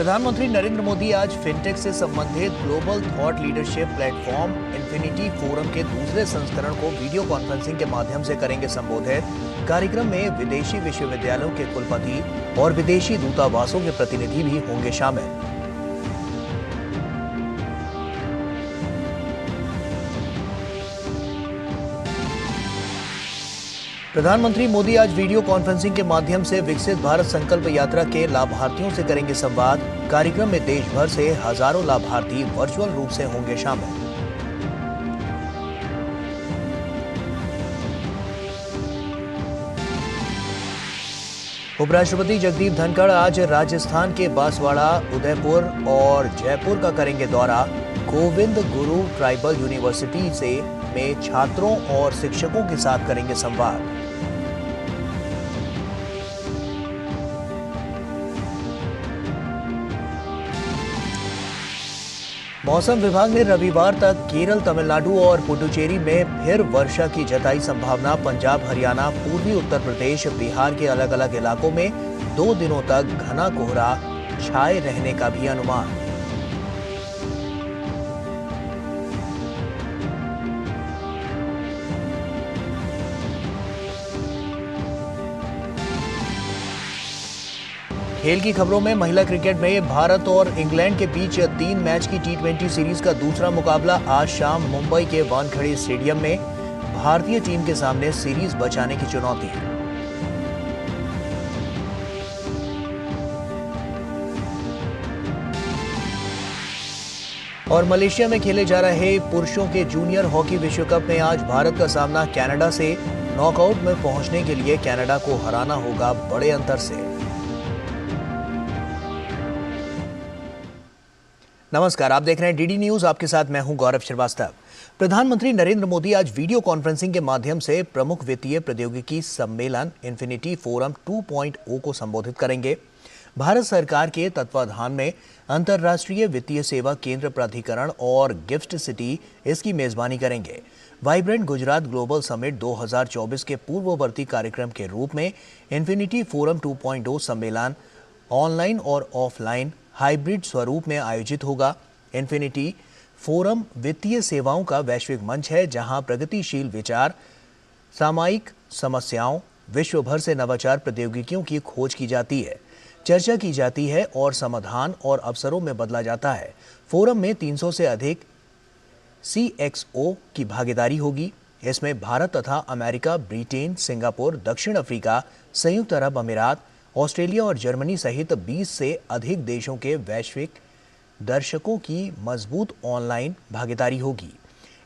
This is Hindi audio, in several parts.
प्रधानमंत्री नरेंद्र मोदी आज फिनटेक से संबंधित global thought leadership platform infinity forum के दूसरे संस्करण को वीडियो कॉन्फ्रेंसिंग के माध्यम से करेंगे संबोधित। कार्यक्रम में विदेशी विश्वविद्यालयों के कुलपति और विदेशी दूतावासों के प्रतिनिधि भी होंगे शामिल। प्रधानमंत्री मोदी आज वीडियो कॉन्फ्रेंसिंग के माध्यम से विकसित भारत संकल्प यात्रा के लाभार्थियों से करेंगे संवाद। कार्यक्रम में देश भर से हजारों लाभार्थी वर्चुअल रूप से होंगे शामिल। उपराष्ट्रपति जगदीप धनखड़ आज राजस्थान के बांसवाड़ा, उदयपुर और जयपुर का करेंगे दौरा। गोविंद गुरु ट्राइबल यूनिवर्सिटी में छात्रों और शिक्षकों के साथ करेंगे संवाद। मौसम विभाग ने रविवार तक केरल, तमिलनाडु और पुडुचेरी में फिर वर्षा की जताई संभावना। पंजाब, हरियाणा, पूर्वी उत्तर प्रदेश, बिहार के अलग अलग इलाकों में 2 दिनों तक घना कोहरा छाए रहने का भी अनुमान। खेल की खबरों में महिला क्रिकेट में भारत और इंग्लैंड के बीच 3 मैच की T20 सीरीज का दूसरा मुकाबला आज शाम मुंबई के वानखेड़े स्टेडियम में। भारतीय टीम के सामने सीरीज बचाने की चुनौती। और मलेशिया में खेले जा रहे पुरुषों के जूनियर हॉकी विश्व कप में आज भारत का सामना कनाडा से। नॉकआउट में पहुंचने के लिए कनाडा को हराना होगा बड़े अंतर से। नमस्कार, आप देख रहे हैं डीडी न्यूज। आपके साथ मैं हूं गौरव श्रीवास्तव। प्रधानमंत्री नरेंद्र मोदी आज वीडियो कॉन्फ्रेंसिंग के माध्यम से प्रमुख वित्तीय प्रौद्योगिकी सम्मेलन इन्फिनिटी फोरम 2.0 को संबोधित करेंगे। भारत सरकार के तत्वाधान में अंतर्राष्ट्रीय वित्तीय सेवा केंद्र प्राधिकरण और गिफ्ट सिटी इसकी मेजबानी करेंगे। वाइब्रेंट गुजरात ग्लोबल समिट 2024 के पूर्ववर्ती कार्यक्रम के रूप में इन्फिनिटी फोरम 2.0 सम्मेलन ऑनलाइन और ऑफलाइन हाइब्रिड स्वरूप में आयोजित होगा। इन्फिनिटी फोरम वित्तीय सेवाओं का वैश्विक मंच है, जहां प्रगतिशील विचार, सामायिक समस्याओं, विश्व भर से नवाचार प्रौद्योगिकियों की खोज की जाती है, चर्चा की जाती है और समाधान और अवसरों में बदला जाता है। फोरम में 300 से अधिक CXO की भागीदारी होगी। इसमें भारत तथा अमेरिका, ब्रिटेन, सिंगापुर, दक्षिण अफ्रीका, संयुक्त अरब अमीरात, ऑस्ट्रेलिया और जर्मनी सहित 20 से अधिक देशों के वैश्विक दर्शकों की मजबूत ऑनलाइन भागीदारी होगी।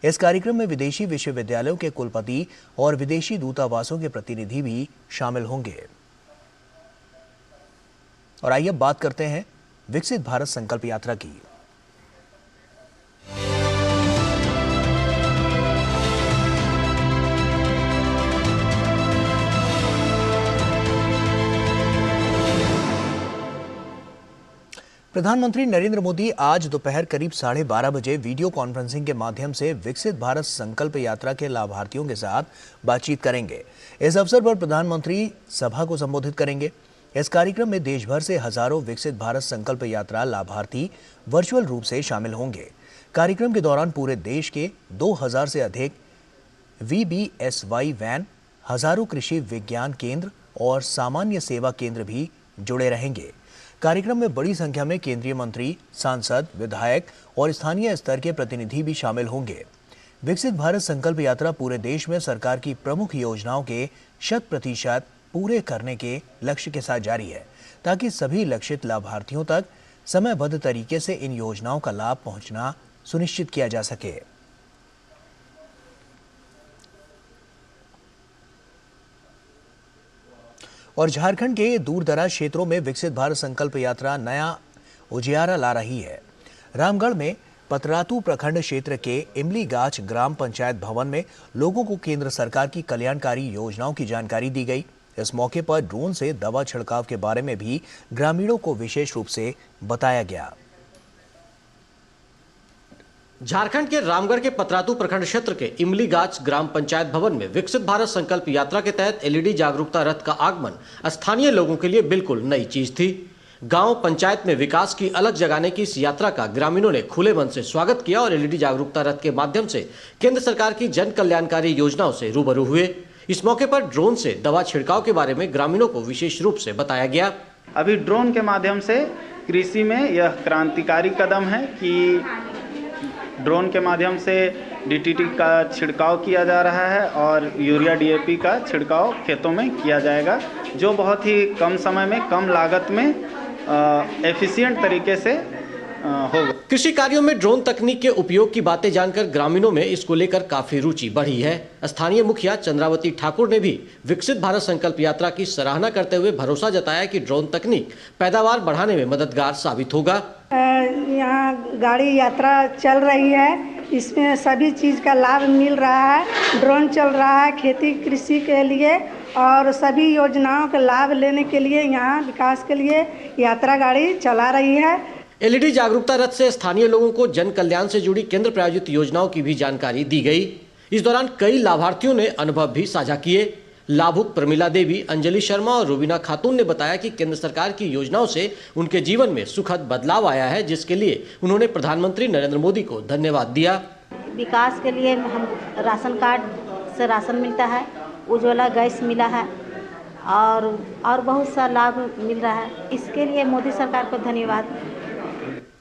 इस कार्यक्रम में विदेशी विश्वविद्यालयों के कुलपति और विदेशी दूतावासों के प्रतिनिधि भी शामिल होंगे। और आइए अब बात करते हैं विकसित भारत संकल्प यात्रा की। प्रधानमंत्री नरेंद्र मोदी आज दोपहर करीब 12:30 बजे वीडियो कॉन्फ्रेंसिंग के माध्यम से विकसित भारत संकल्प यात्रा के लाभार्थियों के साथ बातचीत करेंगे। इस अवसर पर प्रधानमंत्री सभा को संबोधित करेंगे। इस कार्यक्रम में देश भर से हजारों विकसित भारत संकल्प यात्रा लाभार्थी वर्चुअल रूप से शामिल होंगे। कार्यक्रम के दौरान पूरे देश के 2000 से अधिक VBSY वैन, हजारों कृषि विज्ञान केंद्र और सामान्य सेवा केंद्र भी जुड़े रहेंगे। कार्यक्रम में बड़ी संख्या में केंद्रीय मंत्री, सांसद, विधायक और स्थानीय स्तर के प्रतिनिधि भी शामिल होंगे। विकसित भारत संकल्प यात्रा पूरे देश में सरकार की प्रमुख योजनाओं के 100% पूरे करने के लक्ष्य के साथ जारी है, ताकि सभी लक्षित लाभार्थियों तक समयबद्ध तरीके से इन योजनाओं का लाभ पहुंचना सुनिश्चित किया जा सके। और झारखंड के दूरदराज क्षेत्रों में विकसित भारत संकल्प यात्रा नया उजियारा ला रही है। रामगढ़ में पतरातू प्रखंड क्षेत्र के इमलीगाछ ग्राम पंचायत भवन में लोगों को केंद्र सरकार की कल्याणकारी योजनाओं की जानकारी दी गई। इस मौके पर ड्रोन से दवा छिड़काव के बारे में भी ग्रामीणों को विशेष रूप से बताया गया। झारखंड के रामगढ़ के पतरातू प्रखंड क्षेत्र के इमलीगाछ ग्राम पंचायत भवन में विकसित भारत संकल्प यात्रा के तहत LED जागरूकता रथ का आगमन स्थानीय लोगों के लिए बिल्कुल नई चीज थी। गांव पंचायत में विकास की अलग जगाने की इस यात्रा का ग्रामीणों ने खुले मन से स्वागत किया और एलईडी जागरूकता रथ के माध्यम से केंद्र सरकार की जन कल्याणकारी योजनाओं से रूबरू हुए। इस मौके पर ड्रोन से दवा छिड़काव के बारे में ग्रामीणों को विशेष रूप से बताया गया। अभी ड्रोन के माध्यम से कृषि में यह क्रांतिकारी कदम है कि ड्रोन के माध्यम से डीटीटी का छिड़काव किया जा रहा है और यूरिया डीएपी का छिड़काव खेतों में किया जाएगा, जो बहुत ही कम समय में कम लागत में एफिशिएंट तरीके से होगा। कृषि कार्यों में ड्रोन तकनीक के उपयोग की बातें जानकर ग्रामीणों में इसको लेकर काफी रुचि बढ़ी है। स्थानीय मुखिया चंद्रावती ठाकुर ने भी विकसित भारत संकल्प यात्रा की सराहना करते हुए भरोसा जताया कि ड्रोन तकनीक पैदावार बढ़ाने में मददगार साबित होगा। यहाँ गाड़ी यात्रा चल रही है, इसमें सभी चीज़ का लाभ मिल रहा है। ड्रोन चल रहा है खेती कृषि के लिए और सभी योजनाओं का लाभ लेने के लिए यहाँ विकास के लिए यात्रा गाड़ी चला रही है। एलईडी जागरूकता रथ से स्थानीय लोगों को जन कल्याण से जुड़ी केंद्र प्रायोजित योजनाओं की भी जानकारी दी गई। इस दौरान कई लाभार्थियों ने अनुभव भी साझा किए। लाभुक प्रमिला देवी, अंजलि शर्मा और रुबीना खातून ने बताया कि केंद्र सरकार की योजनाओं से उनके जीवन में सुखद बदलाव आया है, जिसके लिए उन्होंने प्रधानमंत्री नरेंद्र मोदी को धन्यवाद दिया। विकास के लिए हम राशन कार्ड से राशन मिलता है, उज्ज्वला गैस मिला है और बहुत सा लाभ मिल रहा है। इसके लिए मोदी सरकार को धन्यवाद।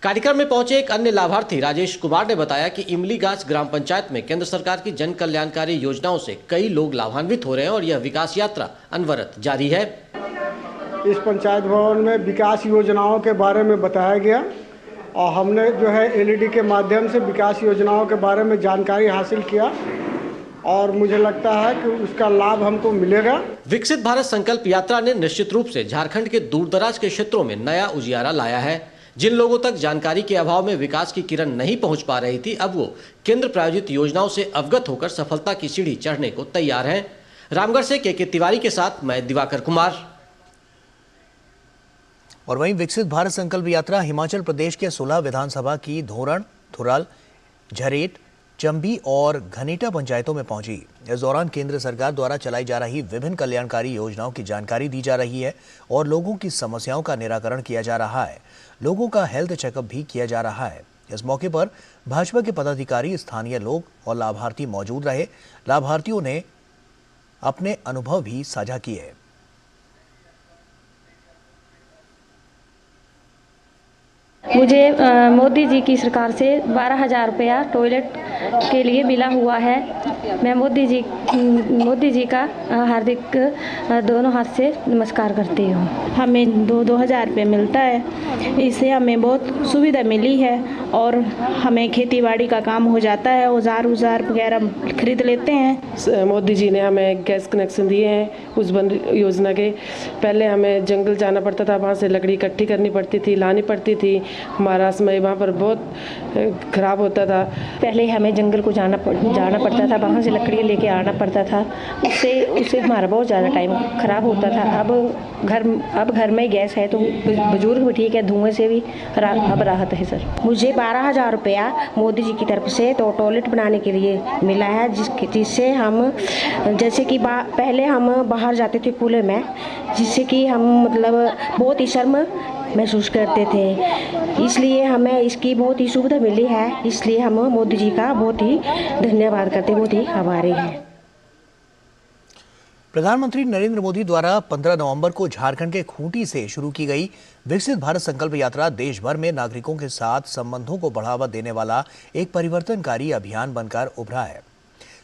कार्यक्रम में पहुंचे एक अन्य लाभार्थी राजेश कुमार ने बताया कि इमली गाछ ग्राम पंचायत में केंद्र सरकार की जन कल्याणकारी योजनाओं से कई लोग लाभान्वित हो रहे हैं और यह विकास यात्रा अनवरत जारी है। इस पंचायत भवन में विकास योजनाओं के बारे में बताया गया और हमने जो है एलईडी के माध्यम से विकास योजनाओं के बारे में जानकारी हासिल किया और मुझे लगता है कि उसका लाभ हमको मिलेगा। विकसित भारत संकल्प यात्रा ने निश्चित रूप से झारखंड के दूरदराज के क्षेत्रों में नया उजियारा लाया है। जिन लोगों तक जानकारी के अभाव में विकास की किरण नहीं पहुंच पा रही थी, अब वो केंद्र प्रायोजित योजनाओं से अवगत होकर सफलता की सीढ़ी चढ़ने को तैयार हैं। रामगढ़ से के तिवारी के साथ मैं दिवाकर कुमार। और वहीं विकसित भारत संकल्प यात्रा हिमाचल प्रदेश के 16 विधानसभा की धोरण, थुराल, झरेट, चंबी और घनेटा पंचायतों में पहुंची। इस दौरान केंद्र सरकार द्वारा चलाई जा रही विभिन्न कल्याणकारी योजनाओं की जानकारी दी जा रही है और लोगों की समस्याओं का निराकरण किया जा रहा है। लोगों का हेल्थ चेकअप भी किया जा रहा है। इस मौके पर भाजपा के पदाधिकारी, स्थानीय लोग और लाभार्थी मौजूद रहे। लाभार्थियों ने अपने अनुभव भी साझा किए। मुझे मोदी जी की सरकार से 12,000 रुपया टॉयलेट के लिए मिला हुआ है। मैं मोदी जी का हार्दिक दोनों हाथ से नमस्कार करती हूँ। हमें 2,000 रुपये मिलता है, इससे हमें बहुत सुविधा मिली है और हमें खेती बाड़ी का काम हो जाता है, औजार वगैरह खरीद लेते हैं। मोदी जी ने हमें गैस कनेक्शन दिए हैं उस योजना के। पहले हमें जंगल जाना पड़ता था, वहाँ से लकड़ी इकट्ठी करनी पड़ती थी, लानी पड़ती थी। हमारा समय वहाँ पर बहुत खराब होता था। पहले हमें जंगल को जाना पड़ता था, वहाँ से लकड़ी लेके आना पड़ता था। उससे हमारा बहुत ज़्यादा टाइम खराब होता था। अब घर में गैस है तो बुजुर्ग भी ठीक है, धुएं से भी अब राहत है। सर, मुझे 12,000 रुपया मोदी जी की तरफ से तो टॉयलेट बनाने के लिए मिला है, जिससे हम जैसे कि पहले हम बाहर जाते थे खुले में, जिससे कि हम मतलब बहुत ही शर्म महसूस करते थे। इसलिए हमें इसकी बहुत ही सुविधा मिली है, इसलिए हम मोदी जी का बहुत ही धन्यवाद करते, बहुत ही आभारी हैं। प्रधानमंत्री नरेंद्र मोदी द्वारा 15 नवंबर को झारखंड के खूंटी से शुरू की गई विकसित भारत संकल्प यात्रा देश भर में नागरिकों के साथ संबंधों को बढ़ावा देने वाला एक परिवर्तनकारी अभियान बनकर उभरा है।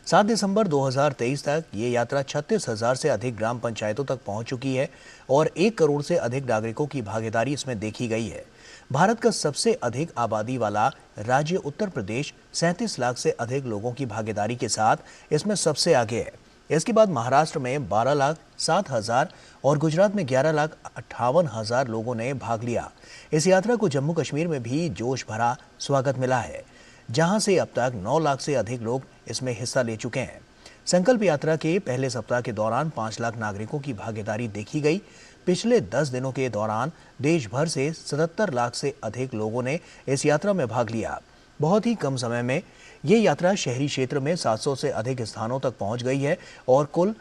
7 दिसंबर 2023 तक ये यात्रा 36,000 से अधिक ग्राम पंचायतों तक पहुंच चुकी है और 1 करोड़ से अधिक नागरिकों की भागीदारी इसमें देखी गई है। भारत का सबसे अधिक आबादी वाला राज्य उत्तर प्रदेश 37 लाख से अधिक लोगों की भागीदारी के साथ इसमें सबसे आगे है। इसके बाद महाराष्ट्र में 12,07,000 और गुजरात में 11,58,000 लोगों ने भाग लिया। इस यात्रा को जम्मू कश्मीर में भी जोश भरा स्वागत मिला है, जहां से अब तक 9 लाख से अधिक लोग इसमें हिस्सा ले चुके हैं। संकल्प यात्रा के पहले सप्ताह के दौरान 5 लाख नागरिकों की भागीदारी देखी गई। पिछले 10 दिनों के दौरान देश भर से 77 लाख से अधिक लोगों ने इस यात्रा में भाग लिया। बहुत ही कम समय में ये यात्रा शहरी क्षेत्र में 700 से अधिक स्थानों तक पहुंच गई है और कुल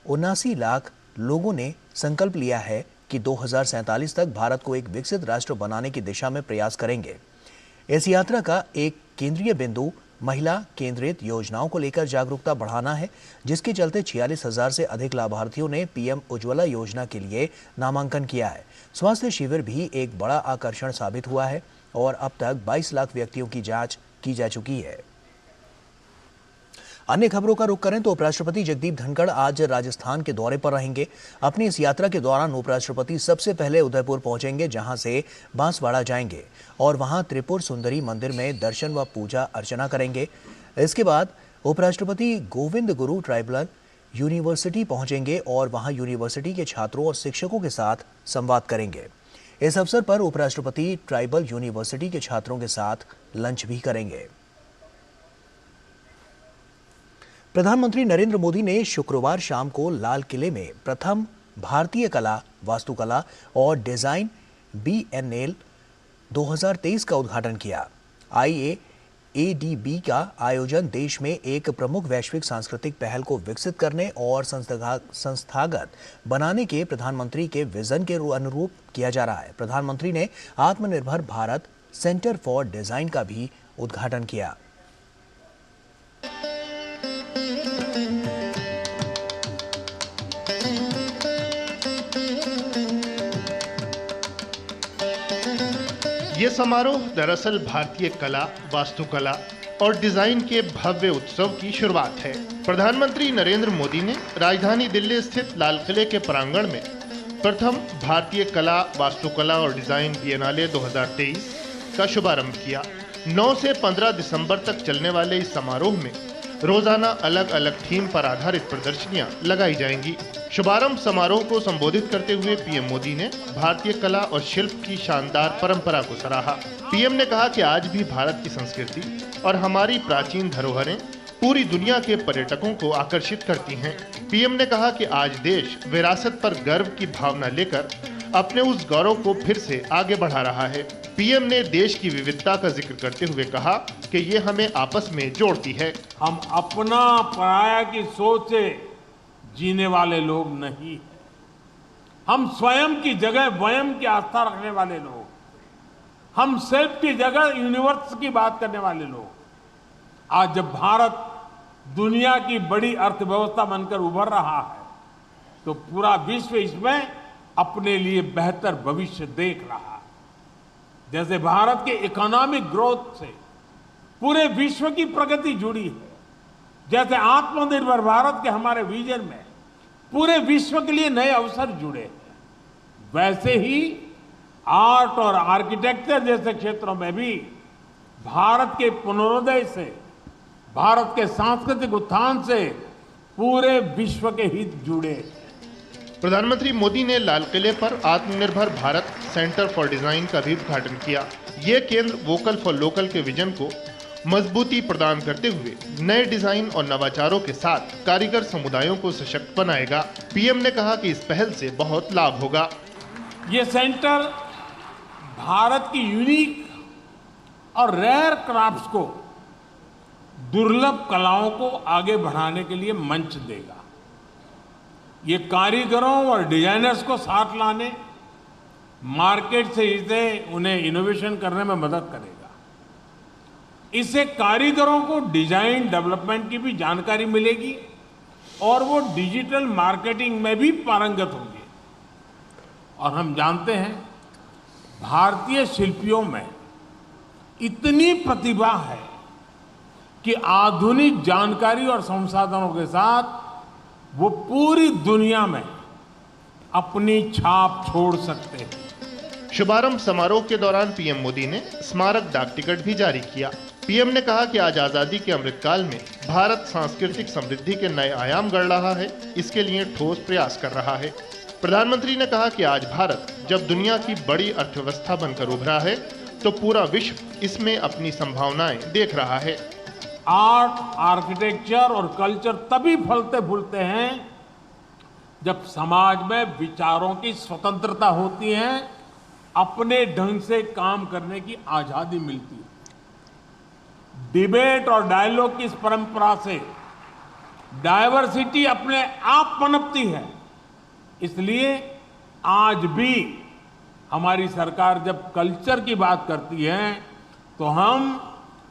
79 लाख लोगों ने संकल्प लिया है कि 2047 तक भारत को एक विकसित राष्ट्र बनाने की दिशा में प्रयास करेंगे। इस यात्रा का एक केंद्रीय बिंदु महिला केंद्रित योजनाओं को लेकर जागरूकता बढ़ाना है, जिसके चलते 46,000 से अधिक लाभार्थियों ने पीएम उज्ज्वला योजना के लिए नामांकन किया है। स्वास्थ्य शिविर भी एक बड़ा आकर्षण साबित हुआ है और अब तक 22 लाख व्यक्तियों की जांच की जा चुकी है। अन्य खबरों का रुख करें तो उपराष्ट्रपति जगदीप धनखड़ आज राजस्थान के दौरे पर रहेंगे। अपनी इस यात्रा के दौरान उपराष्ट्रपति सबसे पहले उदयपुर पहुंचेंगे, जहां से बांसवाड़ा जाएंगे और वहां त्रिपुर सुंदरी मंदिर में दर्शन व पूजा अर्चना करेंगे। इसके बाद उपराष्ट्रपति गोविंद गुरु ट्राइबल यूनिवर्सिटी पहुंचेंगे और वहां यूनिवर्सिटी के छात्रों और शिक्षकों के साथ संवाद करेंगे। इस अवसर पर उपराष्ट्रपति ट्राइबल यूनिवर्सिटी के छात्रों के साथ लंच भी करेंगे। प्रधानमंत्री नरेंद्र मोदी ने शुक्रवार शाम को लाल किले में प्रथम भारतीय कला, वास्तुकला और डिजाइन बिएनएल 2023 का उद्घाटन किया। IAADB का आयोजन देश में एक प्रमुख वैश्विक सांस्कृतिक पहल को विकसित करने और संस्थागत बनाने के प्रधानमंत्री के विजन के अनुरूप किया जा रहा है। प्रधानमंत्री ने आत्मनिर्भर भारत सेंटर फॉर डिजाइन का भी उद्घाटन किया। ये समारोह दरअसल भारतीय कला, वास्तुकला और डिजाइन के भव्य उत्सव की शुरुआत है। प्रधानमंत्री नरेंद्र मोदी ने राजधानी दिल्ली स्थित लाल किले के प्रांगण में प्रथम भारतीय कला, वास्तुकला और डिजाइन बिएनाले 2023 का शुभारंभ किया। 9 से 15 दिसंबर तक चलने वाले इस समारोह में रोजाना अलग अलग थीम पर आधारित प्रदर्शनियां लगाई जाएंगी। शुभारंभ समारोह को संबोधित करते हुए पीएम मोदी ने भारतीय कला और शिल्प की शानदार परंपरा को सराहा। पीएम ने कहा कि आज भी भारत की संस्कृति और हमारी प्राचीन धरोहरें पूरी दुनिया के पर्यटकों को आकर्षित करती हैं। पीएम ने कहा कि आज देश विरासत पर गर्व की भावना लेकर अपने उस गौरव को फिर से आगे बढ़ा रहा है। पीएम ने देश की विविधता का जिक्र करते हुए कहा कि ये हमें आपस में जोड़ती है। हम अपना पराया की सोच से जीने वाले लोग नहीं, हम स्वयं की जगह वयम की आस्था रखने वाले लोग, हम सेल्फ की जगह यूनिवर्स की बात करने वाले लोग। आज जब भारत दुनिया की बड़ी अर्थव्यवस्था बनकर उभर रहा है, तो पूरा विश्व इसमें अपने लिए बेहतर भविष्य देख रहा है। जैसे भारत के इकोनॉमिक ग्रोथ से पूरे विश्व की प्रगति जुड़ी है, जैसे आत्मनिर्भर भारत के हमारे विजन में पूरे विश्व के लिए नए अवसर जुड़े हैं, वैसे ही आर्ट और आर्किटेक्चर जैसे क्षेत्रों में भी भारत के पुनरोदय से, भारत के सांस्कृतिक उत्थान से पूरे विश्व के हित जुड़े हैं। प्रधानमंत्री मोदी ने लाल किले पर आत्मनिर्भर भारत सेंटर फॉर डिजाइन का भी उद्घाटन किया। ये केंद्र वोकल फॉर लोकल के विजन को मजबूती प्रदान करते हुए नए डिजाइन और नवाचारों के साथ कारीगर समुदायों को सशक्त बनाएगा। पीएम ने कहा कि इस पहल से बहुत लाभ होगा। ये सेंटर भारत की यूनिक और रेयर क्राफ्ट्स को, दुर्लभ कलाओं को आगे बढ़ाने के लिए मंच देगा। ये कारीगरों और डिजाइनर्स को साथ लाने, मार्केट से इसे उन्हें इनोवेशन करने में मदद करेगा। इससे कारीगरों को डिजाइन डेवलपमेंट की भी जानकारी मिलेगी और वो डिजिटल मार्केटिंग में भी पारंगत होंगे। और हम जानते हैं भारतीय शिल्पियों में इतनी प्रतिभा है कि आधुनिक जानकारी और संसाधनों के साथ वो पूरी दुनिया में अपनी छाप छोड़ सकते हैं। शुभारंभ समारोह के दौरान पीएम मोदी ने स्मारक डाक टिकट भी जारी किया। पीएम ने कहा कि आज आजादी के अमृतकाल में भारत सांस्कृतिक समृद्धि के नए आयाम गढ़ रहा है, इसके लिए ठोस प्रयास कर रहा है। प्रधानमंत्री ने कहा कि आज भारत जब दुनिया की बड़ी अर्थव्यवस्था बनकर उभरा है, तो पूरा विश्व इसमें अपनी संभावनाएं देख रहा है। आर्ट, आर्किटेक्चर और कल्चर तभी फलते फूलते हैं जब समाज में विचारों की स्वतंत्रता होती है, अपने ढंग से काम करने की आजादी मिलती है। डिबेट और डायलॉग की इस परंपरा से डाइवर्सिटी अपने आप पनपती है। इसलिए आज भी हमारी सरकार जब कल्चर की बात करती है तो हम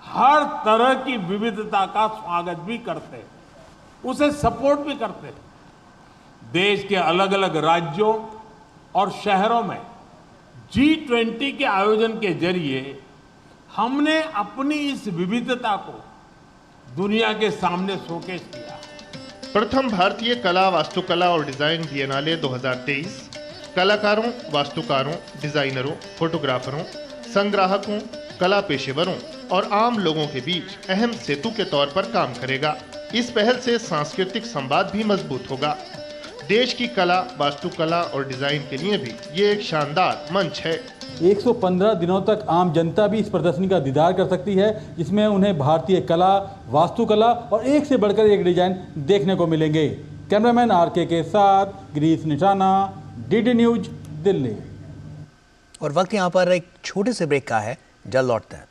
हर तरह की विविधता का स्वागत भी करते हैं, उसे सपोर्ट भी करते हैं। देश के अलग अलग राज्यों और शहरों में G20 के आयोजन के जरिए हमने अपनी इस विविधता को दुनिया के सामने शोकेस किया। प्रथम भारतीय कला, वास्तुकला और डिजाइन बिएनाले 2023 कलाकारों, वास्तुकारों, डिजाइनरों, फोटोग्राफरों, संग्राहकों, कला पेशेवरों और आम लोगों के बीच अहम सेतु के तौर पर काम करेगा। इस पहल से सांस्कृतिक संवाद भी मजबूत होगा। देश की कला, वास्तुकला और डिजाइन के लिए भी ये एक शानदार मंच है। 115 दिनों तक आम जनता भी इस प्रदर्शनी का दीदार कर सकती है, जिसमें उन्हें भारतीय कला, वास्तुकला और एक से बढ़कर एक डिजाइन देखने को मिलेंगे। कैमरामैन RK के साथ गिरीश निशाना, DD न्यूज, दिल्ली। और वक्त यहाँ पर एक छोटे से ब्रेक का है, जल्द लौटते हैं।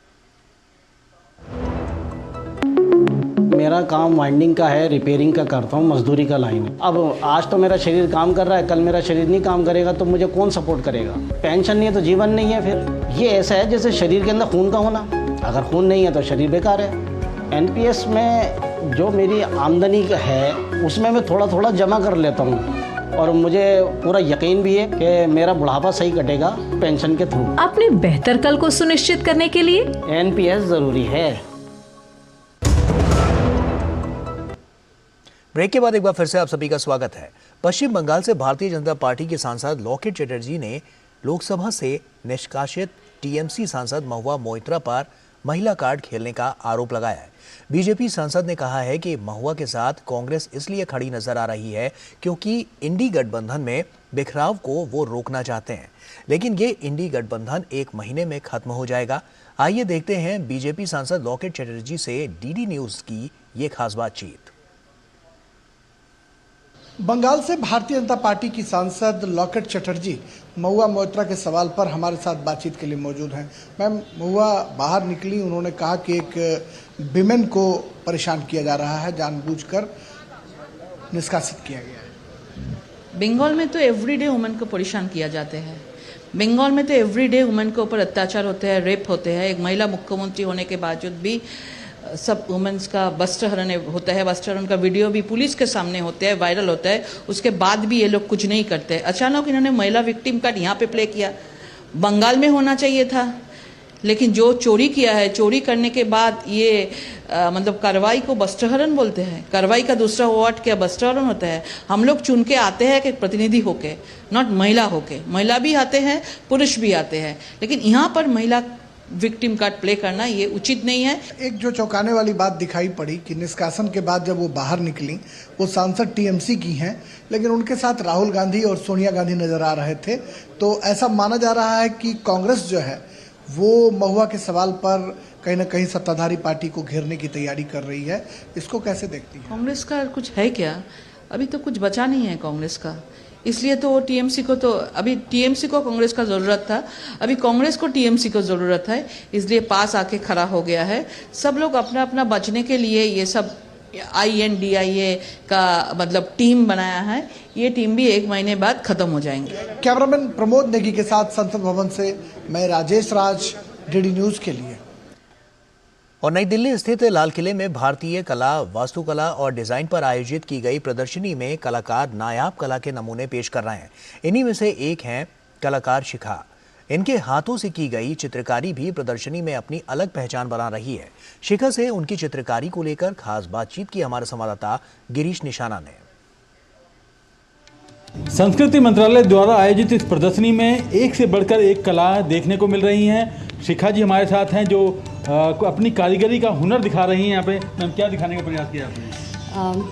मेरा काम वाइंडिंग का है, रिपेयरिंग का करता हूँ, मजदूरी का लाइन है। अब आज तो मेरा शरीर काम कर रहा है, कल मेरा शरीर नहीं काम करेगा तो मुझे कौन सपोर्ट करेगा। पेंशन नहीं है तो जीवन नहीं है। फिर ये ऐसा है जैसे शरीर के अंदर खून का होना, अगर खून नहीं है तो शरीर बेकार है। NPS में जो मेरी आमदनी है उसमें मैं थोड़ा थोड़ा जमा कर लेता हूँ और मुझे पूरा यकीन भी है कि मेरा बुढ़ापा सही कटेगा पेंशन के थ्रू। अपने बेहतर कल को सुनिश्चित करने के लिए NPS जरूरी है। ब्रेक के बाद एक बार फिर से आप सभी का स्वागत है। पश्चिम बंगाल से भारतीय जनता पार्टी के सांसद लॉकेट चटर्जी ने लोकसभा से निष्कासित TMC सांसद महुआ मोइत्रा पर महिला कार्ड खेलने का आरोप लगाया है। बीजेपी सांसद ने कहा है कि महुआ के साथ कांग्रेस इसलिए खड़ी नजर आ रही है क्योंकि इंडी गठबंधन में बिखराव को वो रोकना चाहते हैं, लेकिन ये इंडी गठबंधन 1 महीने में खत्म हो जाएगा। आइए देखते हैं बीजेपी सांसद लॉकेट चटर्जी से DD न्यूज की ये खास बातचीत। बंगाल से भारतीय जनता पार्टी की सांसद लॉकेट चटर्जी महुआ मोइत्रा के सवाल पर हमारे साथ बातचीत के लिए मौजूद हैं। मैम, महुआ बाहर निकली, उन्होंने कहा कि एक विमेन को परेशान किया जा रहा है, जानबूझकर निष्कासित किया गया है। बंगाल में तो एवरीडे वुमेन को परेशान किया जाते हैं। बंगाल में तो एवरीडे वुमेन के ऊपर अत्याचार होते हैं, रेप होते हैं। एक महिला मुख्यमंत्री होने के बावजूद भी सब वुमेन्स का वस्त्रहरण होता है। वस्त्रहरण का वीडियो भी पुलिस के सामने होता है, वायरल होता है। उसके बाद भी ये लोग कुछ नहीं करते। अचानक इन्होंने महिला विक्टिम कार्ड यहाँ पे प्ले किया। बंगाल में होना चाहिए था, लेकिन जो चोरी किया है, चोरी करने के बाद ये मतलब कार्रवाई को वस्त्रहरण बोलते हैं। कार्रवाई का दूसरा वर्ड क्या वस्त्रहरण होता है। हम लोग चुन के आते हैं कि प्रतिनिधि होके, नॉट महिला होके। महिला भी आते हैं, पुरुष भी आते हैं, लेकिन यहाँ पर महिला विक्टिम कार्ड प्ले करना ये उचित नहीं है। एक जो चौंकाने वाली बात दिखाई पड़ी कि निष्कासन के बाद जब वो बाहर निकली, वो सांसद TMC की हैं, लेकिन उनके साथ राहुल गांधी और सोनिया गांधी नजर आ रहे थे। तो ऐसा माना जा रहा है कि कांग्रेस जो है वो महुआ के सवाल पर कहीं ना कहीं सत्ताधारी पार्टी को घेरने की तैयारी कर रही है। इसको कैसे देखती है? कांग्रेस का कुछ है क्या? अभी तो कुछ बचा नहीं है कांग्रेस का, इसलिए तो TMC को, तो अभी TMC को कांग्रेस का ज़रूरत था, अभी कांग्रेस को TMC को ज़रूरत है, इसलिए पास आके खड़ा हो गया है। सब लोग अपना अपना बचने के लिए ये सब INDIA का मतलब टीम बनाया है। ये टीम भी 1 महीने बाद खत्म हो जाएंगे। कैमरामैन प्रमोद नेगी के साथ संसद भवन से मैं राजेश राज, DD न्यूज के लिए। और नई दिल्ली स्थित लाल किले में भारतीय कला, वास्तुकला और डिजाइन पर आयोजित की गई प्रदर्शनी में कलाकार नायाब कला के नमूने पेश कर रहे हैं। इन्हीं में से एक हैं कलाकार शिखा। इनके हाथों से की गई चित्रकारी भी प्रदर्शनी में अपनी अलग पहचान बना रही है। शिखा से उनकी चित्रकारी को लेकर खास बातचीत की हमारे संवाददाता गिरीश निशाना ने। संस्कृति मंत्रालय द्वारा आयोजित इस प्रदर्शनी में एक से बढ़कर एक कला देखने को मिल रही हैं। शिखा जी हमारे साथ हैं जो अपनी कारीगरी का हुनर दिखा रही हैं। यहाँ पे मैम, क्या दिखाने का प्रयास किया आपने?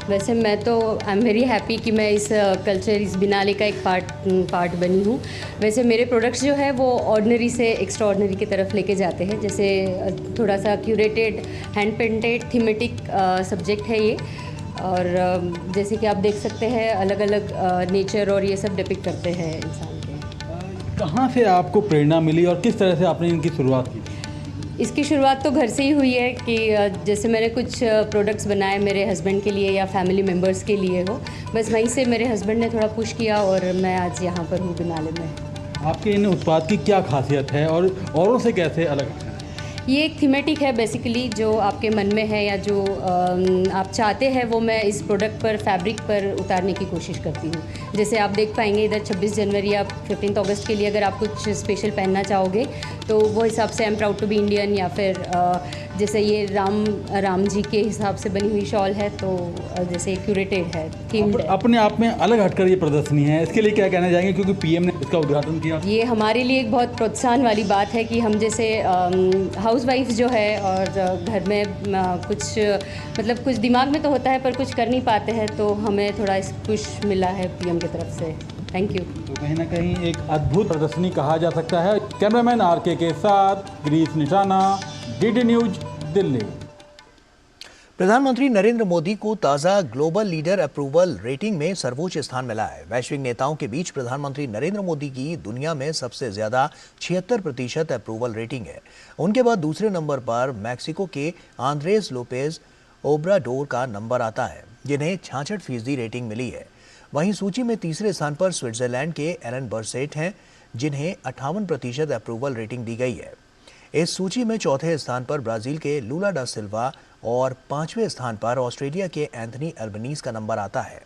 वैसे मैं तो आई एम वेरी हैप्पी कि मैं इस कल्चर, इस बिनाले का एक पार्ट बनी हूँ। वैसे मेरे प्रोडक्ट्स जो है वो ऑर्डिनरी से एक्स्ट्रा ऑर्डिनरी की तरफ लेके जाते हैं। जैसे थोड़ा सा curated, hand painted, thematic subject है ये। और जैसे कि आप देख सकते हैं अलग अलग नेचर और ये सब डिपिक्ट करते हैं इंसान के। कहाँ से आपको प्रेरणा मिली और किस तरह से आपने इनकी शुरुआत की? इसकी शुरुआत तो घर से ही हुई है कि जैसे मैंने कुछ प्रोडक्ट्स बनाए मेरे हस्बैंड के लिए या फैमिली मेम्बर्स के लिए हो, बस वहीं से मेरे हस्बैंड ने थोड़ा पुश किया और मैं आज यहाँ पर हूँ बिनाले में। आपके इन उत्पाद की क्या खासियत है और औरों से कैसे अलग है? ये एक थीमेटिक है बेसिकली, जो आपके मन में है या जो आप चाहते हैं वो मैं इस प्रोडक्ट पर, फैब्रिक पर उतारने की कोशिश करती हूँ। जैसे आप देख पाएंगे इधर 26 जनवरी या 15 अगस्त के लिए अगर आप कुछ स्पेशल पहनना चाहोगे तो वो हिसाब से I am proud to be Indian, या फिर जैसे ये राम जी के हिसाब से बनी हुई शॉल है तो जैसे क्यूरेटेड है, थीम्ड है। अपने आप में अलग हटकर ये प्रदर्शनी है, इसके लिए क्या कहना चाहेंगे, क्योंकि पीएम ने इसका उद्घाटन किया? ये हमारे लिए एक बहुत प्रोत्साहन वाली बात है कि हम जैसे हाउसवाइफ जो है और घर में कुछ मतलब कुछ दिमाग में तो होता है पर कुछ कर नहीं पाते हैं, तो हमें थोड़ा पुश मिला है पीएम की तरफ से। Thank you. तो कहीं ना कहीं एक अद्भुत प्रदर्शनी कहा जा सकता है। कैमरामैन आरके के साथ गिरीश निशाना, डीडी न्यूज, दिल्ली। प्रधानमंत्री नरेंद्र मोदी को ताजा ग्लोबल लीडर अप्रूवल रेटिंग में सर्वोच्च स्थान मिला है। वैश्विक नेताओं के बीच प्रधानमंत्री नरेंद्र मोदी की दुनिया में सबसे ज्यादा 76% अप्रूवल रेटिंग है। उनके बाद दूसरे नंबर पर मैक्सिको के आंद्रेस लोपेज ओब्राडोर का नंबर आता है, जिन्हें 66% रेटिंग मिली है। वहीं सूची में तीसरे स्थान पर स्विट्जरलैंड के एलन बर्सेट हैं, जिन्हें 58% अप्रूवल रेटिंग दी गई है। इस सूची में चौथे स्थान पर ब्राजील के लूला डा सिल्वा और 5वें स्थान पर ऑस्ट्रेलिया के एंथनी अल्बनीज का नंबर आता है।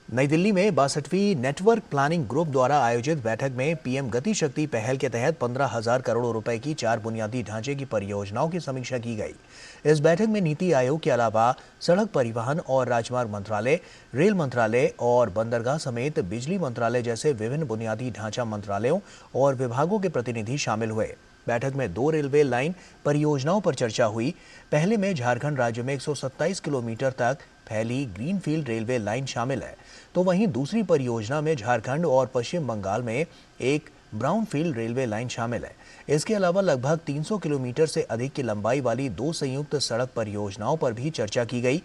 नई दिल्ली में 62वीं नेटवर्क प्लानिंग ग्रुप द्वारा आयोजित बैठक में पीएम गति शक्ति पहल के तहत 15,000 करोड़ रुपए की 4 बुनियादी ढांचे की परियोजनाओं की समीक्षा की गई। इस बैठक में नीति आयोग के अलावा सड़क परिवहन और राजमार्ग मंत्रालय, रेल मंत्रालय और बंदरगाह समेत बिजली मंत्रालय जैसे विभिन्न बुनियादी ढांचा मंत्रालयों और विभागों के प्रतिनिधि शामिल हुए। बैठक में 2 रेलवे लाइन परियोजनाओं पर चर्चा हुई। पहले में झारखंड राज्य में 127 किलोमीटर तक फैली ग्रीनफील्ड रेलवे लाइन शामिल है, तो वहीं दूसरी परियोजना में झारखंड और पश्चिम बंगाल में एक ब्राउनफील्ड रेलवे लाइन शामिल है। इसके अलावा लगभग 300 किलोमीटर से अधिक की लंबाई वाली 2 संयुक्त सड़क परियोजनाओं पर भी चर्चा की गई।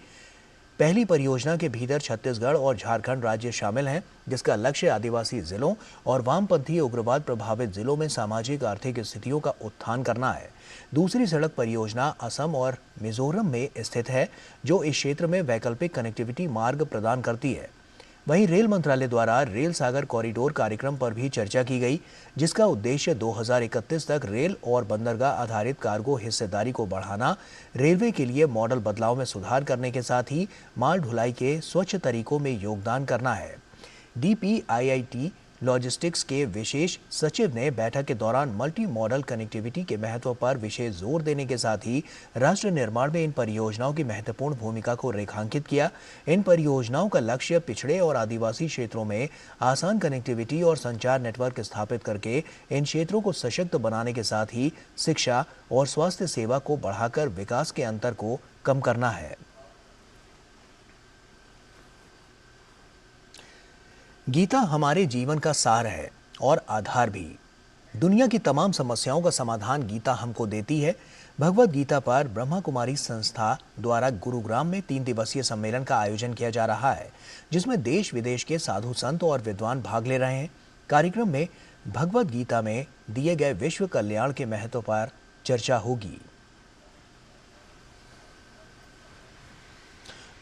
पहली परियोजना के भीतर छत्तीसगढ़ और झारखंड राज्य शामिल हैं, जिसका लक्ष्य आदिवासी जिलों और वामपंथी उग्रवाद प्रभावित जिलों में सामाजिक आर्थिक स्थितियों का उत्थान करना है। दूसरी सड़क परियोजना असम और मिजोरम में स्थित है, जो इस क्षेत्र में वैकल्पिक कनेक्टिविटी मार्ग प्रदान करती है। वहीं रेल मंत्रालय द्वारा रेल सागर कॉरिडोर कार्यक्रम पर भी चर्चा की गई, जिसका उद्देश्य 2031 तक रेल और बंदरगाह आधारित कार्गो हिस्सेदारी को बढ़ाना, रेलवे के लिए मॉडल बदलाव में सुधार करने के साथ ही माल ढुलाई के स्वच्छ तरीकों में योगदान करना है। DPIIT लॉजिस्टिक्स के विशेष सचिव ने बैठक के दौरान मल्टी मॉडल कनेक्टिविटी के महत्व पर विशेष जोर देने के साथ ही राष्ट्र निर्माण में इन परियोजनाओं की महत्वपूर्ण भूमिका को रेखांकित किया। इन परियोजनाओं का लक्ष्य पिछड़े और आदिवासी क्षेत्रों में आसान कनेक्टिविटी और संचार नेटवर्क स्थापित करके इन क्षेत्रों को सशक्त बनाने के साथ ही शिक्षा और स्वास्थ्य सेवा को बढ़ाकर विकास के अंतर को कम करना है। गीता हमारे जीवन का सार है और आधार भी। दुनिया की तमाम समस्याओं का समाधान गीता हमको देती है। भगवद गीता पर ब्रह्मा कुमारी संस्था द्वारा गुरुग्राम में 3 दिवसीय सम्मेलन का आयोजन किया जा रहा है, जिसमें देश विदेश के साधु संत और विद्वान भाग ले रहे हैं। कार्यक्रम में भगवद गीता में दिए गए विश्व कल्याण के महत्व पर चर्चा होगी।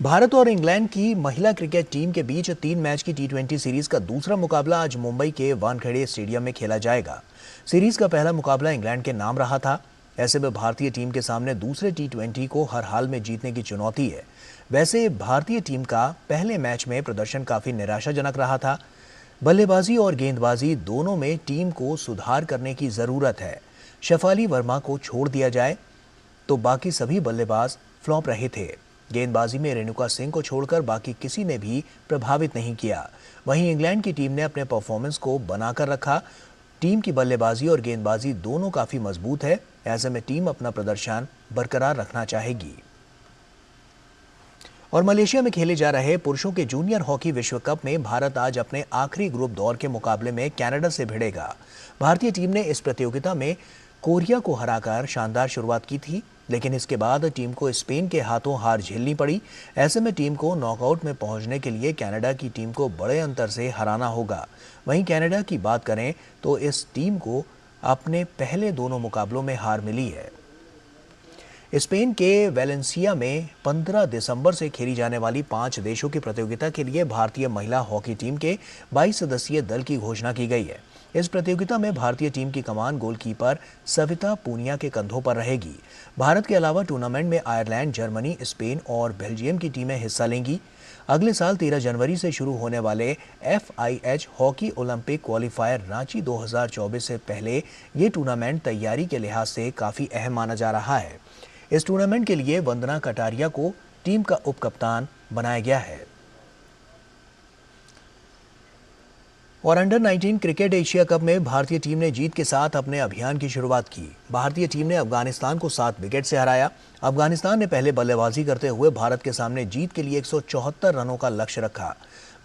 भारत और इंग्लैंड की महिला क्रिकेट टीम के बीच 3 मैच की T20 सीरीज का दूसरा मुकाबला आज मुंबई के वानखेड़े स्टेडियम में खेला जाएगा। सीरीज का पहला मुकाबला इंग्लैंड के नाम रहा था। ऐसे में भारतीय टीम के सामने दूसरे T20 को हर हाल में जीतने की चुनौती है। वैसे भारतीय टीम का पहले मैच में प्रदर्शन काफी निराशाजनक रहा था। बल्लेबाजी और गेंदबाजी दोनों में टीम को सुधार करने की जरूरत है। शफाली वर्मा को छोड़ दिया जाए तो बाकी सभी बल्लेबाज फ्लॉप रहे थे। गेंदबाजी में रेणुका सिंह को छोड़कर बाकी किसी ने भी प्रभावित नहीं किया। वहीं इंग्लैंड की टीम ने अपने परफॉर्मेंस को बनाकर रखा। टीम की बल्लेबाजी और गेंदबाजी दोनों काफी मजबूत है। ऐसे में टीम अपना प्रदर्शन बरकरार रखना चाहेगी। और मलेशिया में खेले जा रहे पुरुषों के जूनियर हॉकी विश्व कप में भारत आज अपने आखिरी ग्रुप दौर के मुकाबले में कनाडा से भिड़ेगा। भारतीय टीम ने इस प्रतियोगिता में कोरिया को हराकर शानदार शुरुआत की थी, लेकिन इसके बाद टीम को स्पेन के हाथों हार झेलनी पड़ी। ऐसे में टीम को नॉकआउट में पहुंचने के लिए कनाडा की टीम को बड़े अंतर से हराना होगा। वहीं कनाडा की बात करें तो इस टीम को अपने पहले दोनों मुकाबलों में हार मिली है। स्पेन के वेलेंसिया में 15 दिसंबर से खेली जाने वाली 5 देशों की प्रतियोगिता के लिए भारतीय महिला हॉकी टीम के 22 सदस्यीय दल की घोषणा की गई है। इस प्रतियोगिता में भारतीय टीम की कमान गोलकीपर सविता पूनिया के कंधों पर रहेगी। भारत के अलावा टूर्नामेंट में आयरलैंड, जर्मनी, स्पेन और बेल्जियम की टीमें हिस्सा लेंगी। अगले साल 13 जनवरी से शुरू होने वाले FIH hockey Olympic qualifier Ranchi 2024 से पहले ये टूर्नामेंट तैयारी के लिहाज से काफ़ी अहम माना जा रहा है। इस टूर्नामेंट के लिए वंदना कटारिया को टीम का उप कप्तान बनाया गया है। और अंडर 19 क्रिकेट एशिया कप में भारतीय टीम ने जीत के साथ अपने अभियान की शुरुआत की। भारतीय टीम ने अफगानिस्तान को 7 विकेट से हराया। अफगानिस्तान ने पहले बल्लेबाजी करते हुए भारत के सामने जीत के लिए 174 रनों का लक्ष्य रखा।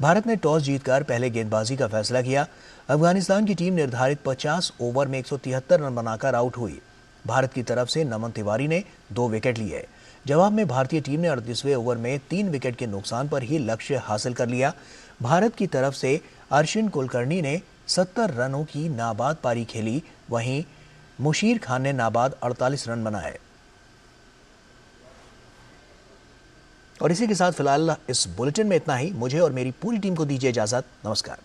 भारत ने टॉस जीतकर पहले गेंदबाजी का फैसला किया। अफगानिस्तान की टीम निर्धारित 50 ओवर में 173 रन बनाकर आउट हुई। भारत की तरफ से नमन तिवारी ने 2 विकेट लिए। जवाब में भारतीय टीम ने 38वें ओवर में 3 विकेट के नुकसान पर ही लक्ष्य हासिल कर लिया। भारत की तरफ से अर्शिन कुलकर्णी ने 70 रनों की नाबाद पारी खेली, वहीं मुशीर खान ने नाबाद 48 रन बनाए। और इसी के साथ फिलहाल इस बुलेटिन में इतना ही। मुझे और मेरी पूरी टीम को दीजिए इजाजत। नमस्कार।